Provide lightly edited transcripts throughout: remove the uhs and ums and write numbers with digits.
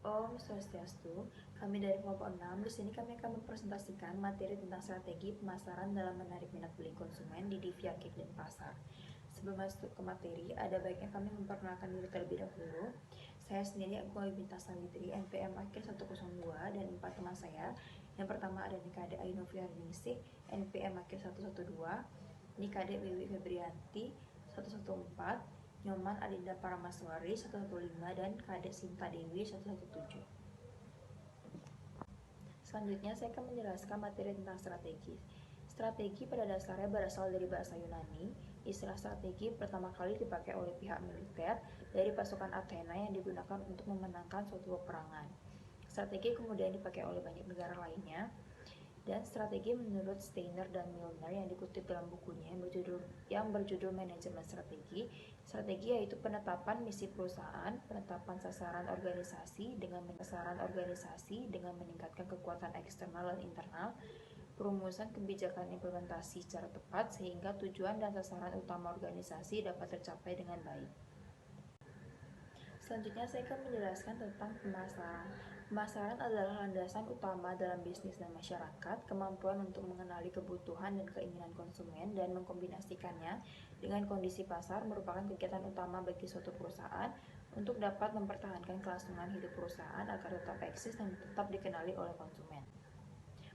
Om Swastiastu, kami dari kelompok 6, di sini kami akan mempresentasikan materi tentang strategi pemasaran dalam menarik minat beli konsumen di Diviakik dan Pasar. Sebelum masuk ke materi, ada baiknya kami memperkenalkan diri terlebih dahulu. Saya sendiri Agua Binta Sawitri, NPM akhir 102, dan 4 teman saya. Yang pertama ada Nikade Ainovia Ningsih, NPM akhir 112, Nikade Wiwi Febrianti, 114, Nyoman Adinda Paramaswari 115 dan Kadek Sinta Dewi 117. Selanjutnya saya akan menjelaskan materi tentang strategi. Strategi pada dasarnya berasal dari bahasa Yunani. Istilah strategi pertama kali dipakai oleh pihak militer dari pasukan Athena yang digunakan untuk memenangkan suatu peperangan. Strategi kemudian dipakai oleh banyak negara lainnya. Dan strategi menurut Steiner dan Milner yang dikutip dalam bukunya yang berjudul Manajemen Strategi. Strategi yaitu penetapan misi perusahaan, penetapan sasaran organisasi dengan meningkatkan kekuatan eksternal dan internal, perumusan kebijakan implementasi secara tepat sehingga tujuan dan sasaran utama organisasi dapat tercapai dengan baik. Selanjutnya saya akan menjelaskan tentang pemasaran. Pemasaran adalah landasan utama dalam bisnis dan masyarakat. Kemampuan untuk mengenali kebutuhan dan keinginan konsumen dan mengkombinasikannya dengan kondisi pasar merupakan kegiatan utama bagi suatu perusahaan untuk dapat mempertahankan kelangsungan hidup perusahaan agar tetap eksis dan tetap dikenali oleh konsumen.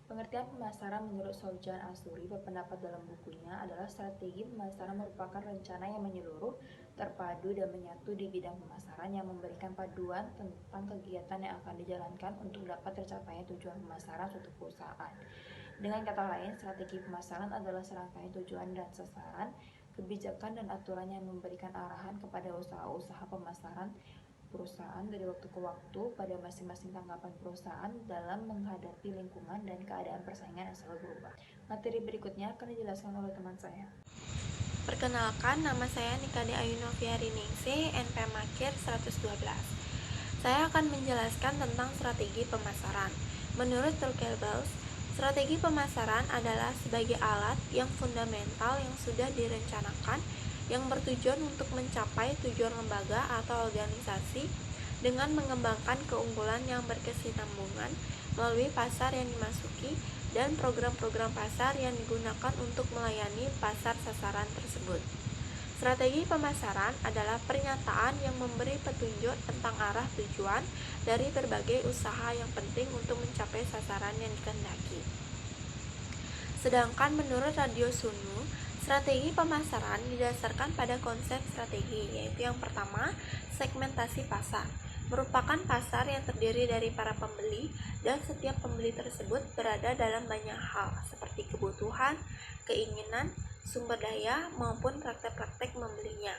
Pengertian pemasaran menurut Soujan Asuri berpendapat dalam bukunya adalah strategi pemasaran merupakan rencana yang menyeluruh, terpadu, dan menyatu di bidang pemasaran yang memberikan paduan tentang kegiatan yang akan dijalankan untuk dapat tercapainya tujuan pemasaran suatu perusahaan. Dengan kata lain, strategi pemasaran adalah serangkaian tujuan dan sasaran, kebijakan dan aturan yang memberikan arahan kepada usaha-usaha pemasaran perusahaan dari waktu ke waktu pada masing-masing tanggapan perusahaan dalam menghadapi lingkungan dan keadaan persaingan yang selalu berubah. Materi berikutnya akan dijelaskan oleh teman saya. Perkenalkan, nama saya Nikade Ayunovia Ningsih, NPM akhir 112. Saya akan menjelaskan tentang strategi pemasaran. Menurut Turkelbaus, strategi pemasaran adalah sebagai alat yang fundamental yang sudah direncanakan yang bertujuan untuk mencapai tujuan lembaga atau organisasi dengan mengembangkan keunggulan yang berkesinambungan melalui pasar yang dimasuki dan program-program pasar yang digunakan untuk melayani pasar sasaran tersebut. Strategi pemasaran adalah pernyataan yang memberi petunjuk tentang arah tujuan dari berbagai usaha yang penting untuk mencapai sasaran yang dikehendaki. Sedangkan menurut Radio Sunu, strategi pemasaran didasarkan pada konsep strategi, yaitu yang pertama, segmentasi pasar. Merupakan pasar yang terdiri dari para pembeli dan setiap pembeli tersebut berada dalam banyak hal seperti kebutuhan, keinginan, sumber daya, maupun praktek-praktek membelinya.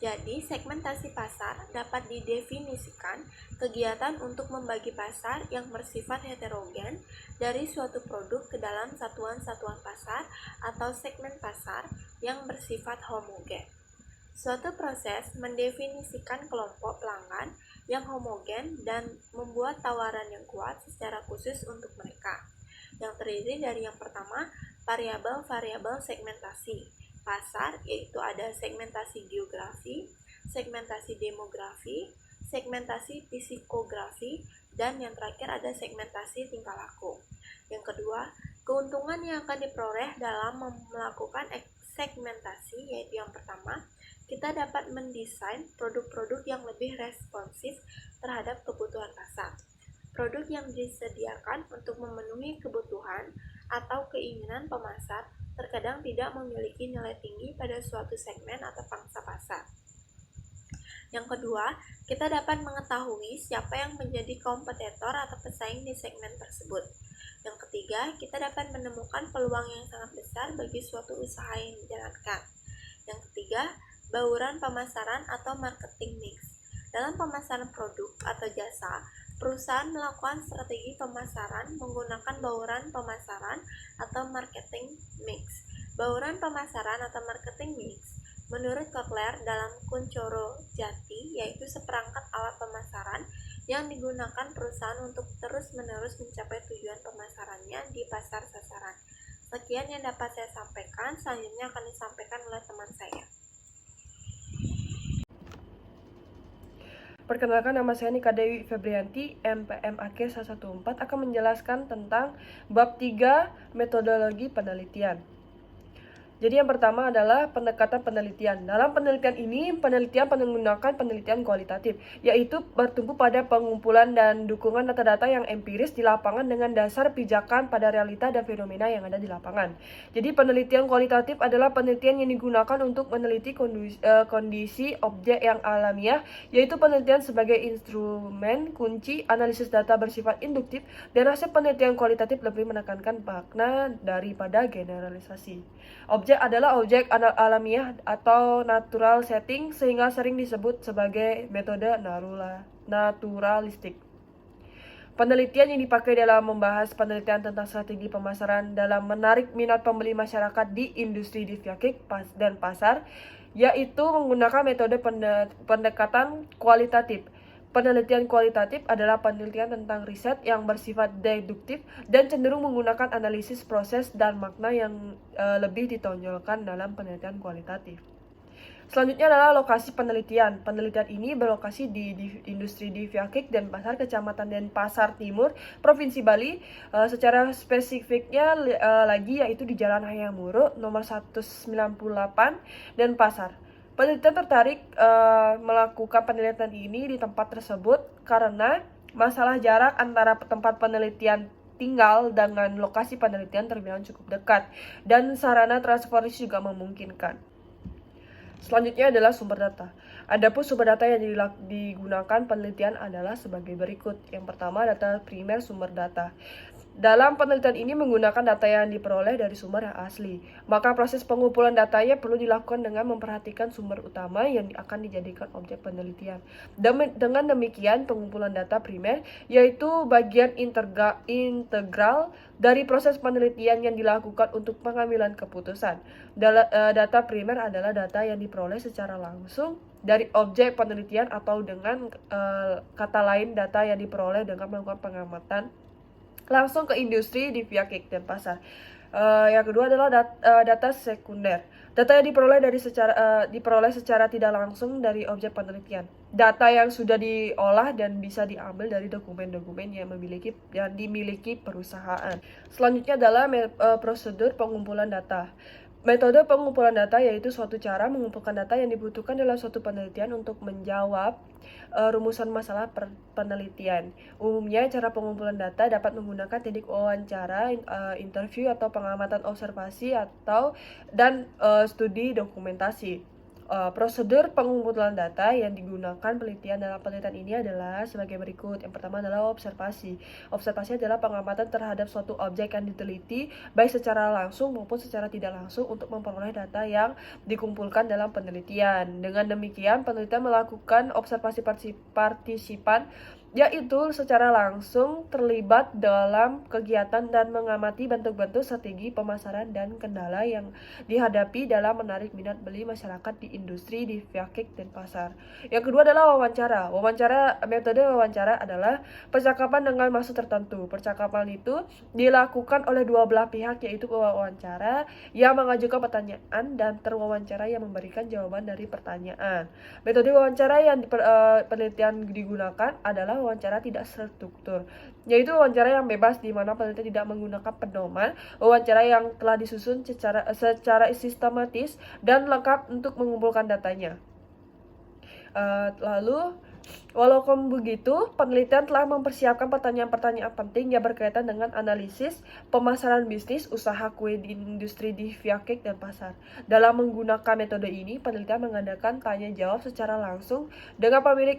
Jadi, segmentasi pasar dapat didefinisikan kegiatan untuk membagi pasar yang bersifat heterogen dari suatu produk ke dalam satuan-satuan pasar atau segmen pasar yang bersifat homogen. Suatu proses mendefinisikan kelompok pelanggan yang homogen dan membuat tawaran yang kuat secara khusus untuk mereka, yang terdiri dari yang pertama, variabel-variabel segmentasi pasar, yaitu ada segmentasi geografi, segmentasi demografi, segmentasi psikografi, dan yang terakhir ada segmentasi tingkah laku. Yang kedua, keuntungan yang akan diperoleh dalam melakukan segmentasi, yaitu yang pertama, kita dapat mendesain produk-produk yang lebih responsif terhadap kebutuhan pasar. Produk yang disediakan untuk memenuhi kebutuhan atau keinginan pemasar terkadang tidak memiliki nilai tinggi pada suatu segmen atau pangsa pasar. Yang kedua, kita dapat mengetahui siapa yang menjadi kompetitor atau pesaing di segmen tersebut. Yang ketiga, kita dapat menemukan peluang yang sangat besar bagi suatu usaha yang dijalankan. Yang ketiga, bauran pemasaran atau marketing mix. Dalam pemasaran produk atau jasa, perusahaan melakukan strategi pemasaran menggunakan bauran pemasaran atau marketing mix. Bauran pemasaran atau marketing mix, menurut Kotler dalam Kuncoro Jati, yaitu seperangkat alat pemasaran yang digunakan perusahaan untuk terus-menerus mencapai tujuan pemasarannya di pasar sasaran. Sekian yang dapat saya sampaikan, selanjutnya akan disampaikan oleh teman saya. Perkenalkan, nama saya Nika Dewi Febrianti, MPM akhir 114, akan menjelaskan tentang bab 3 metodologi penelitian. Jadi yang pertama adalah pendekatan penelitian. Dalam penelitian ini, penelitian menggunakan penelitian kualitatif, yaitu bertumpu pada pengumpulan dan dukungan data-data yang empiris di lapangan dengan dasar pijakan pada realita dan fenomena yang ada di lapangan. Jadi penelitian kualitatif adalah penelitian yang digunakan untuk meneliti kondisi objek yang alamiah, yaitu penelitian sebagai instrumen kunci analisis data bersifat induktif, dan hasil penelitian kualitatif lebih menekankan makna daripada generalisasi. Objek adalah objek alamiah atau natural setting, sehingga sering disebut sebagai metode naturalistik. Penelitian yang dipakai dalam membahas penelitian tentang strategi pemasaran dalam menarik minat pembeli masyarakat di industri diviakik dan pasar, yaitu menggunakan metode pendekatan kualitatif. Penelitian kualitatif adalah penelitian tentang riset yang bersifat deduktif dan cenderung menggunakan analisis proses dan makna yang lebih ditonjolkan dalam penelitian kualitatif. Selanjutnya adalah lokasi penelitian. Penelitian ini berlokasi di industri diviakik dan pasar Kecamatan Denpasar Timur, Provinsi Bali. Secara spesifiknya lagi yaitu di Jalan Hayamuruk nomor 198 Denpasar. Penelitian tertarik melakukan penelitian ini di tempat tersebut karena masalah jarak antara tempat penelitian tinggal dengan lokasi penelitian terbilang cukup dekat, dan sarana transportasi juga memungkinkan. Selanjutnya adalah sumber data. Adapun sumber data yang digunakan penelitian adalah sebagai berikut. Yang pertama, data primer sumber data. Dalam penelitian ini menggunakan data yang diperoleh dari sumber yang asli. Maka proses pengumpulan datanya perlu dilakukan dengan memperhatikan sumber utama yang akan dijadikan objek penelitian. Dengan demikian, pengumpulan data primer yaitu bagian integral dari proses penelitian yang dilakukan untuk pengambilan keputusan. Data primer adalah data yang diperoleh secara langsung dari objek penelitian, atau dengan kata lain data yang diperoleh dengan melakukan pengamatan langsung ke industri diviakik dan pasar. Yang kedua adalah data sekunder. Data yang diperoleh secara tidak langsung dari objek penelitian. Data yang sudah diolah dan bisa diambil dari dokumen-dokumen yang dimiliki perusahaan. Selanjutnya adalah prosedur pengumpulan data. Metode pengumpulan data yaitu suatu cara mengumpulkan data yang dibutuhkan dalam suatu penelitian untuk menjawab rumusan masalah penelitian. Umumnya, cara pengumpulan data dapat menggunakan teknik wawancara, interview atau pengamatan observasi dan studi dokumentasi. Prosedur pengumpulan data yang digunakan penelitian dalam penelitian ini adalah sebagai berikut. Yang pertama adalah observasi. Observasi adalah pengamatan terhadap suatu objek yang diteliti, baik secara langsung maupun secara tidak langsung, untuk memperoleh data yang dikumpulkan dalam penelitian. Dengan demikian, penelitian melakukan observasi partisipan, yaitu secara langsung terlibat dalam kegiatan dan mengamati bentuk-bentuk strategi pemasaran dan kendala yang dihadapi dalam menarik minat beli masyarakat di industri diviakik dan pasar. Yang kedua adalah wawancara. Metode wawancara adalah percakapan dengan maksud tertentu. Percakapan itu dilakukan oleh dua belah pihak, yaitu wawancara yang mengajukan pertanyaan dan terwawancara yang memberikan jawaban dari pertanyaan. Metode wawancara yang penelitian digunakan adalah wawancara tidak struktur, yaitu wawancara yang bebas di mana penelitian tidak menggunakan pedoman, wawancara yang telah disusun secara sistematis dan lengkap untuk mengumpulkan datanya. Walaupun begitu, penelitian telah mempersiapkan pertanyaan-pertanyaan penting yang berkaitan dengan analisis pemasaran bisnis usaha kue di industri diviakik dan pasar. Dalam menggunakan metode ini, penelitian mengadakan tanya jawab secara langsung dengan pemilik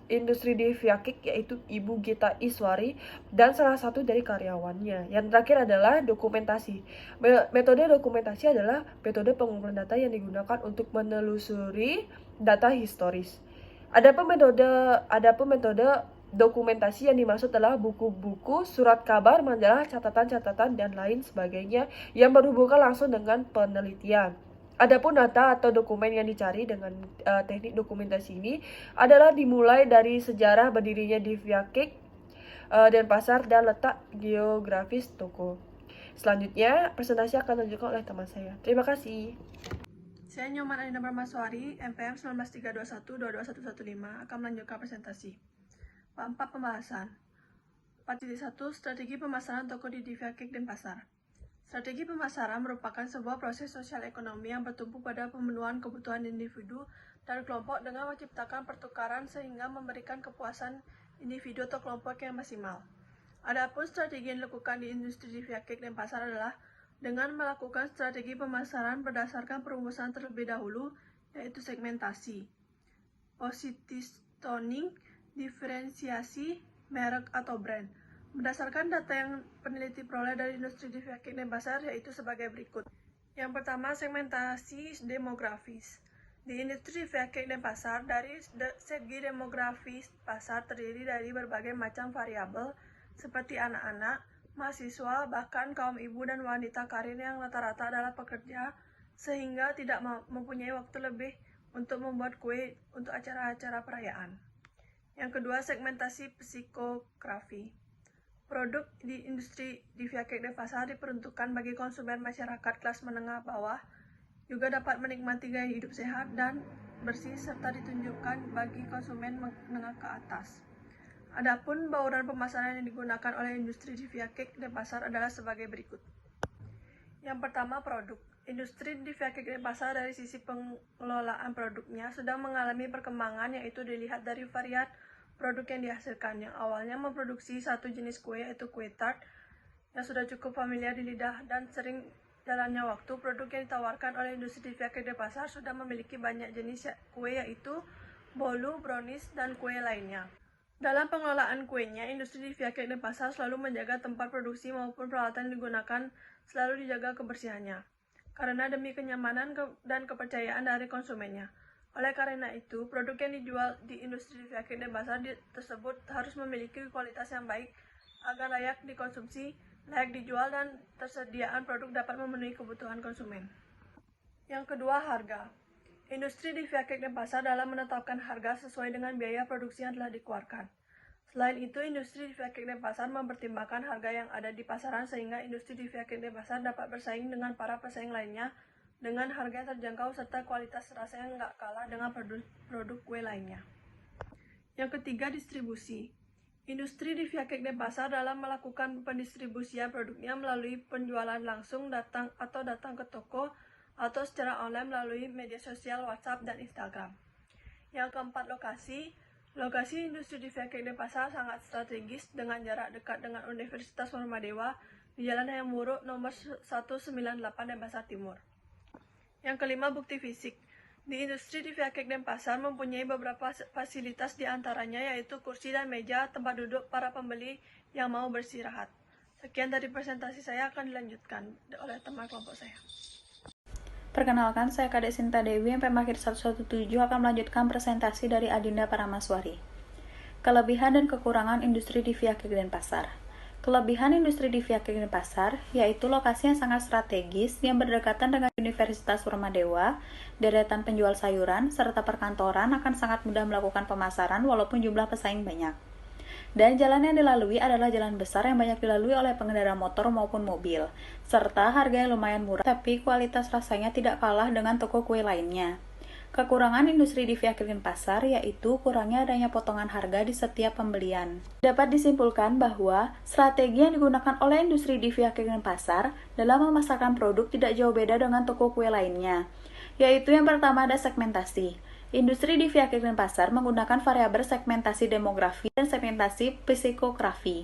industri diviakik, yaitu Ibu Gita Iswari, dan salah satu dari karyawannya. Yang terakhir adalah dokumentasi. Metode dokumentasi adalah metode pengumpulan data yang digunakan untuk menelusuri data historis. Adapun metode dokumentasi yang dimaksud adalah buku-buku, surat kabar, majalah, catatan-catatan, dan lain sebagainya yang berhubungan langsung dengan penelitian. Adapun data atau dokumen yang dicari dengan teknik dokumentasi ini adalah dimulai dari sejarah berdirinya diviakik dan pasar dan letak geografis toko. Selanjutnya, presentasi akan dilanjutkan oleh teman saya. Terima kasih. Saya Nyoman Alina Permaswari, MPM 19321-22115 akan melanjutkan presentasi. Bab 4 pembahasan. 4.1 Strategi pemasaran toko di Divya Cake Denpasar. Strategi pemasaran merupakan sebuah proses sosial ekonomi yang bertumpu pada pemenuhan kebutuhan individu dan kelompok dengan menciptakan pertukaran sehingga memberikan kepuasan individu atau kelompok yang maksimal. Adapun strategi yang dilakukan di industri Divya Cake Denpasar adalah dengan melakukan strategi pemasaran berdasarkan perumusan terlebih dahulu, yaitu segmentasi, positioning, diferensiasi, merek atau brand. Berdasarkan data yang peneliti peroleh dari industri Divya Cake Denpasar, yaitu sebagai berikut. Yang pertama, segmentasi demografis. Di industri Divya Cake Denpasar, dari segi demografis pasar terdiri dari berbagai macam variabel seperti anak-anak, mahasiswa, bahkan kaum ibu dan wanita karir yang rata-rata adalah pekerja, sehingga tidak mempunyai waktu lebih untuk membuat kue untuk acara-acara perayaan. Yang kedua, segmentasi psikografi. Produk di industri Divya Cake Denpasar diperuntukkan bagi konsumen masyarakat kelas menengah bawah, juga dapat menikmati gaya hidup sehat dan bersih serta ditunjukkan bagi konsumen menengah ke atas. Adapun bauran pemasaran yang digunakan oleh industri Divya Cake Denpasar adalah sebagai berikut. Yang pertama, produk. Industri Divya Cake Denpasar dari sisi pengelolaan produknya sedang mengalami perkembangan, yaitu dilihat dari varian produk yang dihasilkan. Yang awalnya memproduksi satu jenis kue, yaitu kue tart, yang sudah cukup familiar di lidah dan sering jalannya waktu, produk yang ditawarkan oleh industri Divya Cake Denpasar sudah memiliki banyak jenis kue, yaitu bolu, brownies, dan kue lainnya. Dalam pengelolaan kuenya, industri Divya Cake Denpasar selalu menjaga tempat produksi maupun peralatan yang digunakan selalu dijaga kebersihannya, karena demi kenyamanan dan kepercayaan dari konsumennya. Oleh karena itu, produk yang dijual di industri Divya Cake Denpasar tersebut harus memiliki kualitas yang baik agar layak dikonsumsi, layak dijual, dan tersediaan produk dapat memenuhi kebutuhan konsumen. Yang kedua, harga. Industri Divya Cake Denpasar dalam menetapkan harga sesuai dengan biaya produksi yang telah dikeluarkan. Selain itu, industri Divya Cake Denpasar mempertimbangkan harga yang ada di pasaran sehingga industri Divya Cake Denpasar dapat bersaing dengan para pesaing lainnya dengan harga yang terjangkau serta kualitas rasa yang nggak kalah dengan produk kue lainnya. Yang ketiga, distribusi. Industri Divya Cake Denpasar dalam melakukan pendistribusian produknya melalui penjualan langsung datang ke toko atau secara online melalui media sosial WhatsApp dan Instagram. Yang keempat, lokasi. Lokasi industri Divya Cake Denpasar sangat strategis dengan jarak dekat dengan Universitas Muhammadiyah di Jalan Hayam Wuruk nomor 198 Denpasar Timur. Yang kelima, bukti fisik. Di industri Divya Cake Denpasar mempunyai beberapa fasilitas, diantaranya yaitu kursi dan meja tempat duduk para pembeli yang mau beristirahat. Sekian dari presentasi saya, akan dilanjutkan oleh teman kelompok saya. Perkenalkan, saya Kadek Sinta Dewi, MPM Akhir 117 akan melanjutkan presentasi dari Adinda Paramaswari. Kelebihan dan kekurangan industri Divya Cake Denpasar. Kelebihan industri Divya Cake Denpasar yaitu lokasi yang sangat strategis yang berdekatan dengan Universitas Muhammadiyah, deretan penjual sayuran, serta perkantoran akan sangat mudah melakukan pemasaran walaupun jumlah pesaing banyak. Dan jalan yang dilalui adalah jalan besar yang banyak dilalui oleh pengendara motor maupun mobil, serta harga yang lumayan murah, tapi kualitas rasanya tidak kalah dengan toko kue lainnya. Kekurangan industri Divya Cake Denpasar yaitu kurangnya adanya potongan harga di setiap pembelian. Dapat disimpulkan bahwa strategi yang digunakan oleh industri Divya Cake Denpasar dalam memasarkan produk tidak jauh beda dengan toko kue lainnya, yaitu yang pertama ada segmentasi. Industri Divya Cake Denpasar menggunakan variabel segmentasi demografi dan segmentasi psikografi.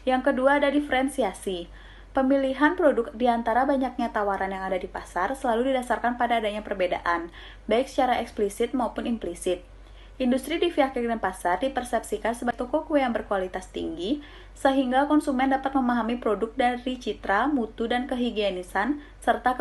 Yang kedua ada diferensiasi. Pemilihan produk di antara banyaknya tawaran yang ada di pasar selalu didasarkan pada adanya perbedaan, baik secara eksplisit maupun implisit. Industri Divya Cake Denpasar dipersepsikan sebagai toko kue yang berkualitas tinggi, sehingga konsumen dapat memahami produk dari citra, mutu, dan kehigienisan, serta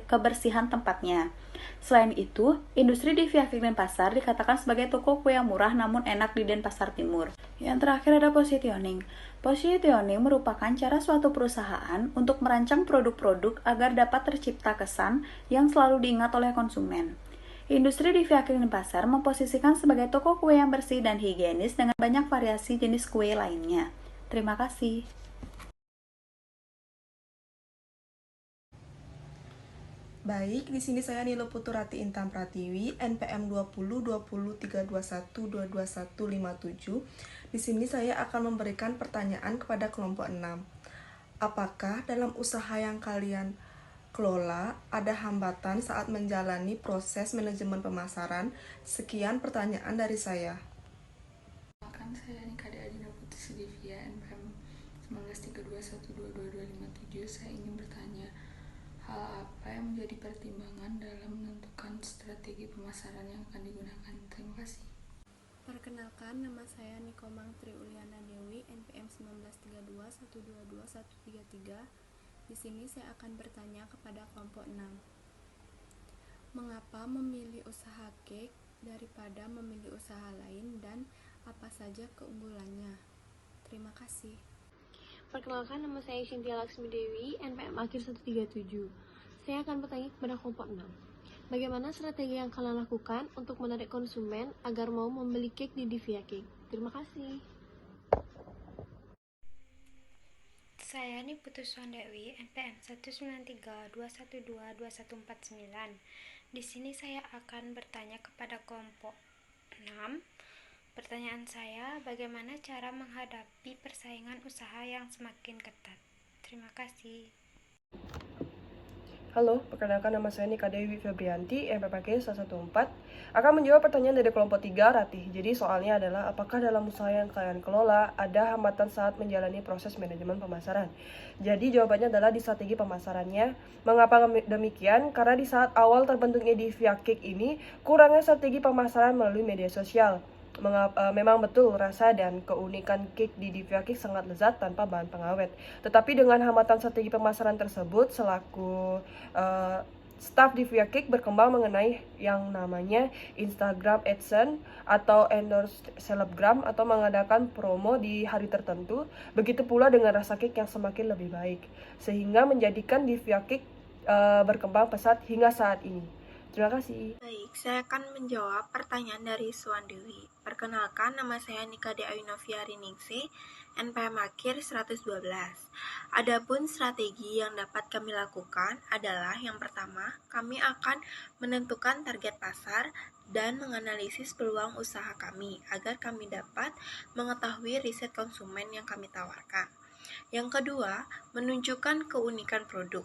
kebersihan tempatnya. Selain itu, industri Divya Cake Denpasar dikatakan sebagai toko kue yang murah namun enak di Denpasar Timur. Yang terakhir ada positioning. Positioning merupakan cara suatu perusahaan untuk merancang produk-produk agar dapat tercipta kesan yang selalu diingat oleh konsumen. Industri Divya Cake Denpasar memposisikan sebagai toko kue yang bersih dan higienis dengan banyak variasi jenis kue lainnya. Terima kasih. Baik, di sini saya Nilo Puturati Intan Pratiwi, NPM 20 321 221 Di sini saya akan memberikan pertanyaan kepada kelompok 6. Apakah dalam usaha yang kalian kelola ada hambatan saat menjalani proses manajemen pemasaran? Sekian pertanyaan dari saya. Perkenalkan, saya Nikade Adina Putri Sudivia, NPM 1932122257. Saya ingin bertanya, hal apa yang menjadi pertimbangan dalam menentukan strategi pemasaran yang akan digunakan? Terima kasih. Perkenalkan, nama saya Nikomang Tri Uliana Dewi, NPM 1932122133. Di sini saya akan bertanya kepada kelompok 6. Mengapa memilih usaha cake daripada memilih usaha lain dan apa saja keunggulannya? Terima kasih. Perkenalkan, nama saya Cynthia Laksmi Dewi, NPM akhir 137. Saya akan bertanya kepada kelompok 6. Bagaimana strategi yang kalian lakukan untuk menarik konsumen agar mau membeli cake di Divya Cake? Terima kasih. Saya Niputu Dewi, NPM 19321222149. Di sini saya akan bertanya kepada kelompok 6. Pertanyaan saya, bagaimana cara menghadapi persaingan usaha yang semakin ketat? Terima kasih. Halo, perkenalkan nama saya Nika Dewi Febrianti, MPPK 114. Akan menjawab pertanyaan dari kelompok 3, Ratih. Jadi soalnya adalah, apakah dalam usaha yang kalian kelola ada hambatan saat menjalani proses manajemen pemasaran? Jadi jawabannya adalah di strategi pemasarannya. Mengapa demikian? Karena di saat awal terbentuknya Divya Cake ini, kurangnya strategi pemasaran melalui media sosial. Memang betul rasa dan keunikan cake di Divya Cake sangat lezat tanpa bahan pengawet. Tetapi dengan hambatan strategi pemasaran tersebut, selaku staf Divya Cake berkembang mengenai yang namanya Instagram AdSense atau endorse selebgram atau mengadakan promo di hari tertentu. Begitu pula dengan rasa cake yang semakin lebih baik, sehingga menjadikan Divya Cake berkembang pesat hingga saat ini. Terima kasih. Baik, saya akan menjawab pertanyaan dari Suwan Dewi. Perkenalkan, nama saya Nikade Ayunovia Riningsi, NPM akhir 112. Adapun strategi yang dapat kami lakukan adalah yang pertama, kami akan menentukan target pasar dan menganalisis peluang usaha kami agar kami dapat mengetahui riset konsumen yang kami tawarkan. Yang kedua, menunjukkan keunikan produk.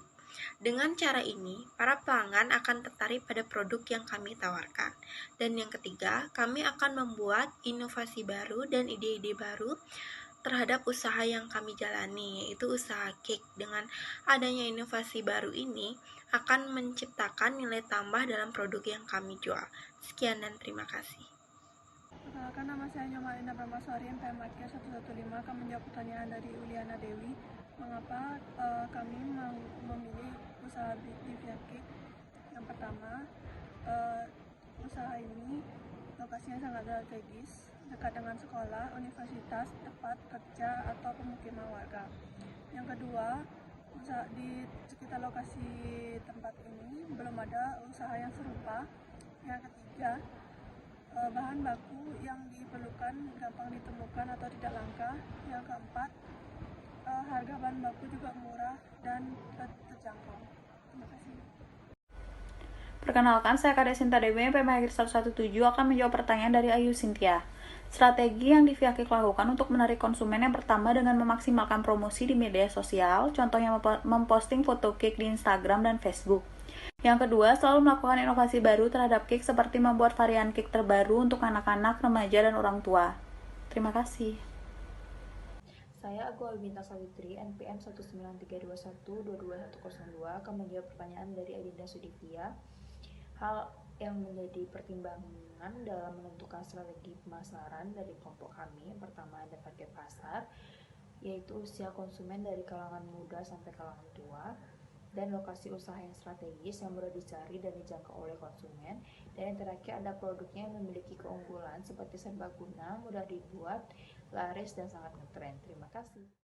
Dengan cara ini, para pelanggan akan tertarik pada produk yang kami tawarkan. Dan yang ketiga, kami akan membuat inovasi baru dan ide-ide baru terhadap usaha yang kami jalani, yaitu usaha cake. Dengan adanya inovasi baru ini, akan menciptakan nilai tambah dalam produk yang kami jual. Sekian dan terima kasih. Perkenalkan, nama saya Nyomalina Pramaswari, NPM akhir 115. Akan menjawab pertanyaan dari Uliana Dewi. Mengapa kami memilih usaha Divya Cake? Yang pertama, usaha ini lokasinya sangat strategis, dekat dengan sekolah, universitas, tempat kerja, atau pemukiman warga. Yang kedua, di sekitar lokasi tempat ini belum ada usaha yang serupa. Yang ketiga, bahan baku yang diperlukan gampang ditemukan atau tidak langka. Yang keempat, harga bahan baku juga murah dan terjangkau. Terima kasih. Perkenalkan, saya Kade Sinta Dewi, NPM akhir 117, akan menjawab pertanyaan dari Ayu Cynthia. Strategi yang Divya Cake lakukan untuk menarik konsumen yang pertama dengan memaksimalkan promosi di media sosial, contohnya memposting foto cake di Instagram dan Facebook. Yang kedua, selalu melakukan inovasi baru terhadap cake seperti membuat varian cake terbaru untuk anak-anak, remaja, dan orang tua. Terima kasih. Saya Agu Albinta Sawitri, NPM 19321222102, akan menjawab pertanyaan dari Adinda Sudivia. Hal yang menjadi pertimbangan dalam menentukan strategi pemasaran dari kelompok kami, yang pertama ada target pasar, yaitu usia konsumen dari kalangan muda sampai kalangan tua, dan lokasi usaha yang strategis yang mudah dicari dan dijangkau oleh konsumen, dan yang terakhir ada produknya yang memiliki keunggulan seperti serbaguna, mudah dibuat, laris, dan sangat ngetren. Terima kasih.